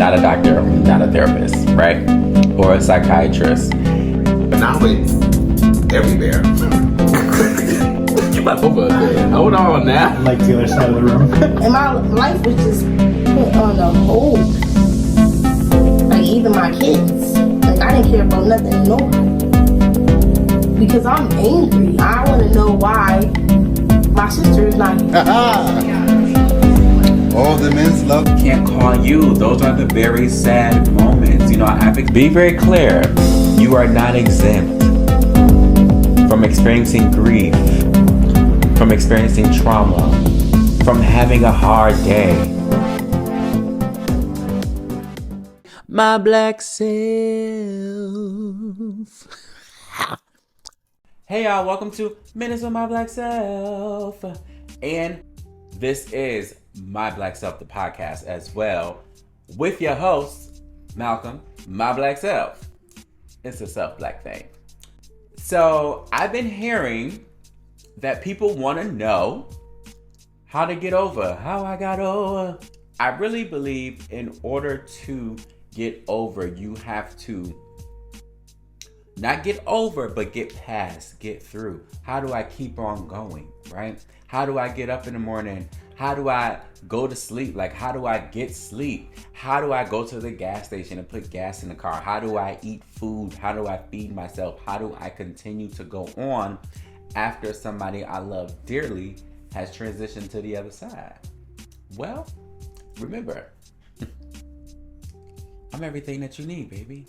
not a doctor, I'm not a therapist, right? Or a psychiatrist. But now it's everywhere. You left over there. Hold on now. I like the other side of the room. And my life was just put on the hold. Like, even my kids. Like, I didn't care about nothing and nobody. Because I'm angry. I want to know why my sister is not here. All the men's love. Can't call you. Those are the very sad moments. You know, be very clear. You are not exempt from experiencing grief, from experiencing trauma, from having a hard day. My black self. Hey y'all, welcome to Minutes with My Black Self. And this is My Black Self, the podcast as well, with your host, Malcolm, My Black Self. It's a self-black thing. So I've been hearing that people want to know how to get over, how I got over. I really believe in order to get over, you have to not get over, but get past, get through. How do I keep on going, right? How do I get up in the morning? How do I go to sleep? Like, how do I get sleep? How do I go to the gas station and put gas in the car? How do I eat food? How do I feed myself? How do I continue to go on after somebody I love dearly has transitioned to the other side? Well, remember, I'm everything that you need, baby.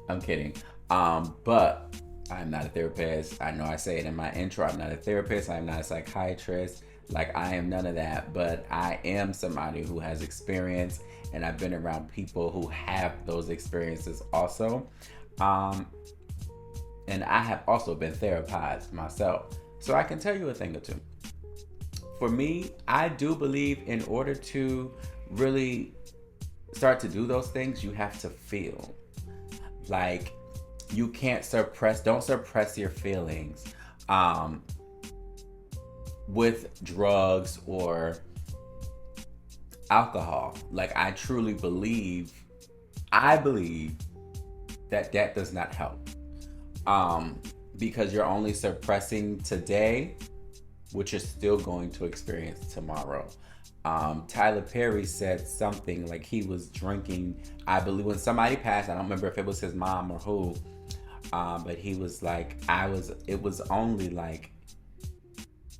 I'm kidding. But I'm not a therapist. I know I say it in my intro. I'm not a therapist. I'm not a psychiatrist. Like, I am none of that. But I am somebody who has experience, and I've been around people who have those experiences also. And I have also been therapized myself. So I can tell you a thing or two. For me, I do believe in order to really start to do those things, you have to feel. Like, you can't don't suppress your feelings with drugs or alcohol. Like, I believe that does not help. Because you're only suppressing today, which you're still going to experience tomorrow. Tyler Perry said something like he was drinking, I believe when somebody passed, I don't remember if it was his mom or who, but he was like, it was only like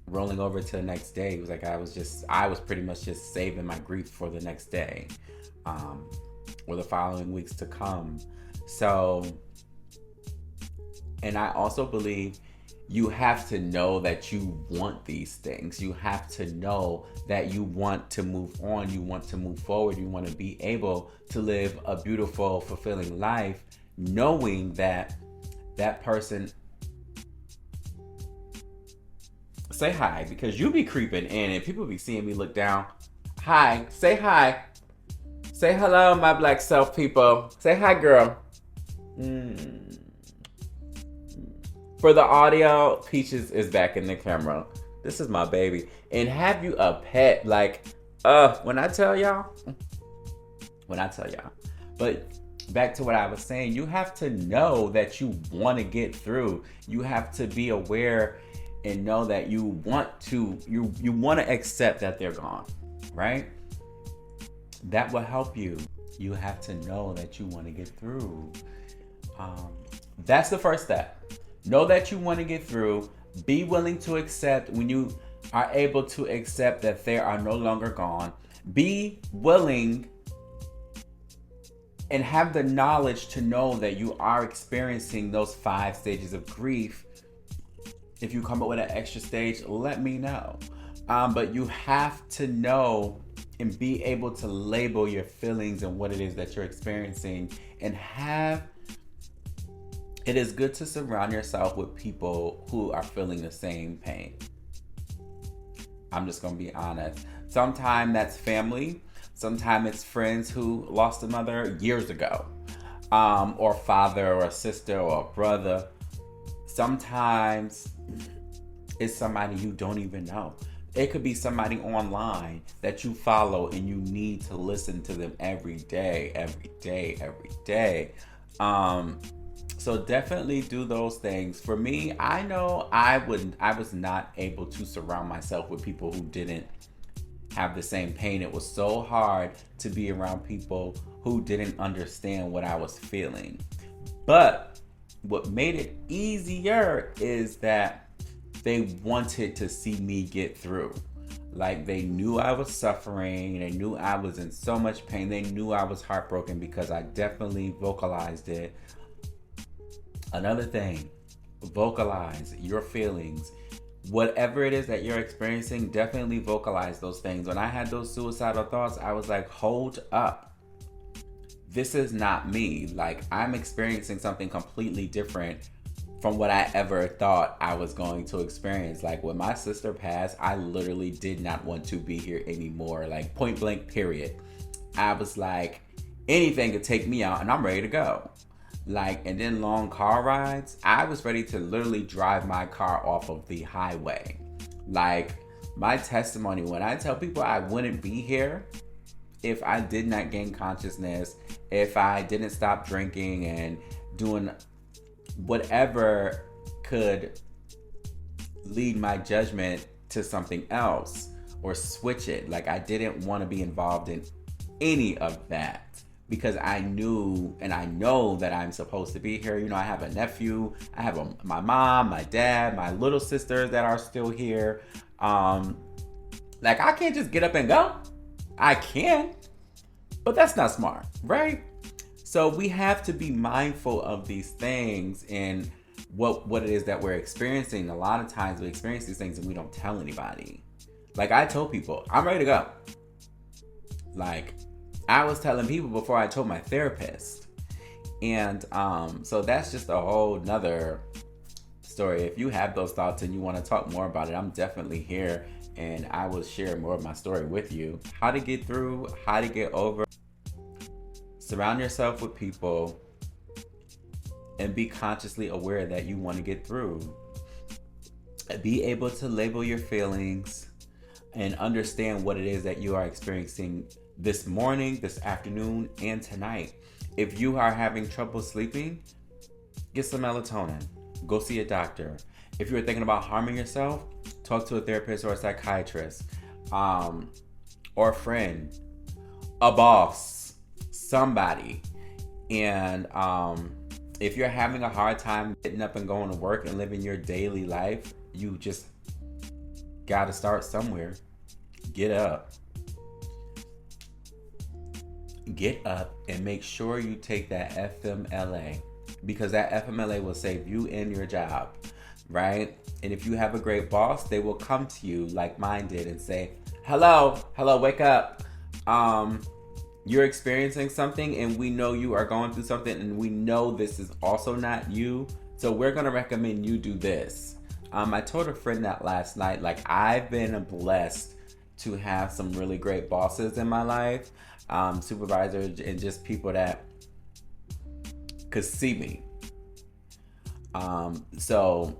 rolling over to the next day. He was like, I was pretty much just saving my grief for the next day, or the following weeks to come. So, and I also believe you have to know that you want these things. You have to know that you want to move on. You want to move forward. You want to be able to live a beautiful, fulfilling life, knowing that that person... Say hi, because you be creeping in and people be seeing me look down. Hi. Say hi. Say hello, my black self people. Say hi, girl. For the audio, Peaches is back in the camera. This is my baby. And have you a pet? Like, when I tell y'all. But back to what I was saying, you have to know that you want to get through. You have to be aware and know that you want to accept that they're gone, right? That will help you. You have to know that you want to get through. That's the first step. Know that you want to get through. Be willing to accept when you are able to accept that they are no longer gone. Be willing and have the knowledge to know that you are experiencing those 5 stages of grief. If you come up with an extra stage, let me know. But you have to know and be able to label your feelings and what it is that you're experiencing, and it is good to surround yourself with people who are feeling the same pain. I'm just going to be honest. Sometimes that's family. Sometimes it's friends who lost a mother years ago. Or father or a sister or a brother. Sometimes it's somebody you don't even know. It could be somebody online that you follow and you need to listen to them every day. So definitely do those things. For me, I know I was not able to surround myself with people who didn't have the same pain. It was so hard to be around people who didn't understand what I was feeling. But what made it easier is that they wanted to see me get through. Like, they knew I was suffering. They knew I was in so much pain. They knew I was heartbroken because I definitely vocalized it. Another thing, vocalize your feelings. Whatever it is that you're experiencing, definitely vocalize those things. When I had those suicidal thoughts, I was like, hold up. This is not me. Like, I'm experiencing something completely different from what I ever thought I was going to experience. Like, when my sister passed, I literally did not want to be here anymore. Like, point blank, period. I was like, anything could take me out and I'm ready to go. Like, and then long car rides, I was ready to literally drive my car off of the highway. Like, my testimony, when I tell people I wouldn't be here if I did not gain consciousness, if I didn't stop drinking and doing whatever could lead my judgment to something else or switch it. Like, I didn't want to be involved in any of that because I knew and I know that I'm supposed to be here. You know, I have a nephew, I have my mom, my dad, my little sisters that are still here. Like, I can't just get up and go. I can, but that's not smart, right? So we have to be mindful of these things and what it is that we're experiencing. A lot of times we experience these things and we don't tell anybody. Like, I told people, I'm ready to go. Like, I was telling people before I told my therapist. And so that's just a whole nother story. If you have those thoughts and you want to talk more about it, I'm definitely here and I will share more of my story with you. How to get through, how to get over. Surround yourself with people and be consciously aware that you want to get through. Be able to label your feelings and understand what it is that you are experiencing this morning, this afternoon, and tonight. If you are having trouble sleeping, get some melatonin. Go see a doctor. If you're thinking about harming yourself, talk to a therapist or a psychiatrist, or a friend, a boss, somebody. And if you're having a hard time getting up and going to work and living your daily life, you just gotta start somewhere. Get up. Get up and make sure you take that FMLA, because that FMLA will save you and your job, right? And if you have a great boss, they will come to you like mine did and say, hello, wake up. You're experiencing something and we know you are going through something and we know this is also not you. So we're going to recommend you do this. I told a friend that last night, like, I've been blessed to have some really great bosses in my life, supervisors and just people that could see me. So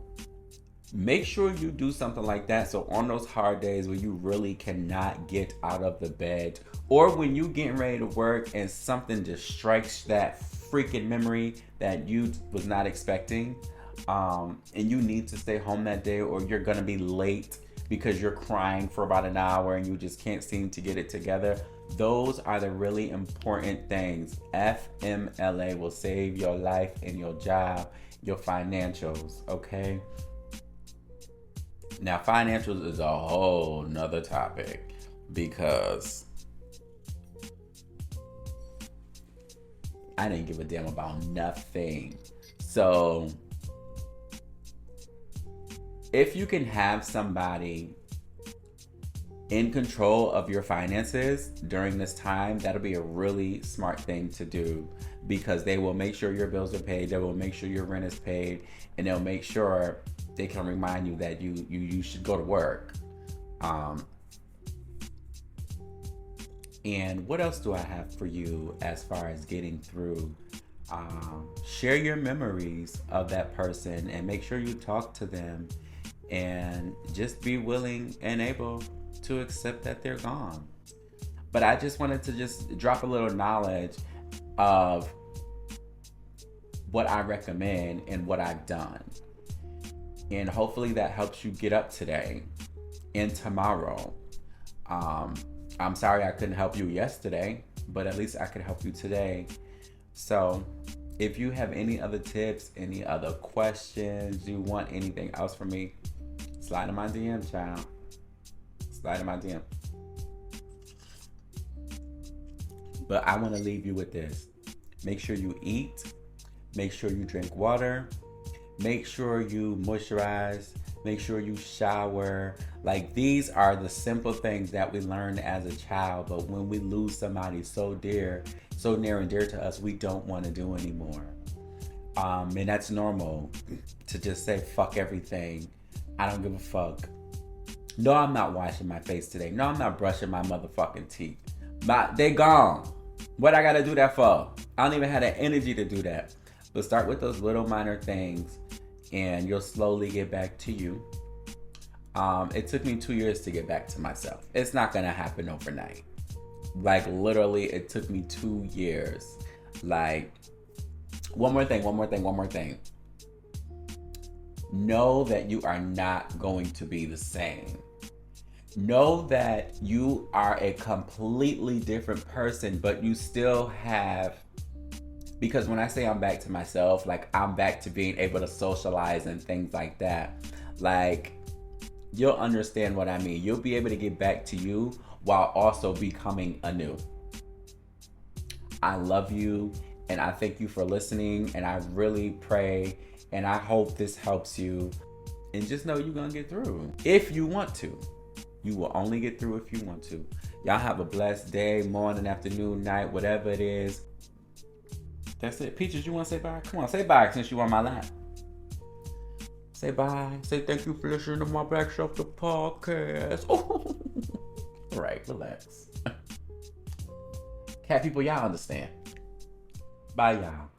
make sure you do something like that. So on those hard days where you really cannot get out of the bed, or when you getting ready to work and something just strikes that freaking memory that you was not expecting, and you need to stay home that day, or you're gonna be late because you're crying for about an hour and you just can't seem to get it together. Those are the really important things. FMLA will save your life and your job, your financials, okay? Now, financials is a whole nother topic because I didn't give a damn about nothing. So if you can have somebody in control of your finances during this time, that'll be a really smart thing to do, because they will make sure your bills are paid, they will make sure your rent is paid, and they'll make sure they can remind you that you should go to work. And what else do I have for you as far as getting through? Share your memories of that person and make sure you talk to them and just be willing and able to accept that they're gone. But I just wanted to just drop a little knowledge of what I recommend and what I've done. And hopefully that helps you get up today and tomorrow. I'm sorry I couldn't help you yesterday, but at least I could help you today. So if you have any other tips, any other questions, you want anything else from me, slide in my DM, child. Slide in my DM. But I want to leave you with this. Make sure you eat. Make sure you drink water. Make sure you moisturize. Make sure you shower. Like, these are the simple things that we learned as a child, but when we lose somebody so near and dear to us, we don't want to do anymore. And that's normal to just say, fuck everything. I don't give a fuck. No, I'm not washing my face today. No, I'm not brushing my motherfucking teeth. They gone. What I gotta do that for? I don't even have the energy to do that. But start with those little minor things, and you'll slowly get back to you. It took me 2 years to get back to myself. It's not gonna happen overnight. Like, literally, it took me 2 years. Like, one more thing. Know that you are not going to be the same. Know that you are a completely different person, but you still have, because when I say I'm back to myself, like, I'm back to being able to socialize and things like that. Like, you'll understand what I mean. You'll be able to get back to you while also becoming anew. I love you, and I thank you for listening, and I really pray, and I hope this helps you. And just know you're gonna get through if you want to. You will only get through if you want to. Y'all have a blessed day, morning, afternoon, night, whatever it is. That's it. Peaches, you want to say bye? Come on, say bye since you on my lap. Say bye. Say thank you for listening to my Black Shelf the podcast. All right, relax. Cat people, y'all understand. Bye, y'all.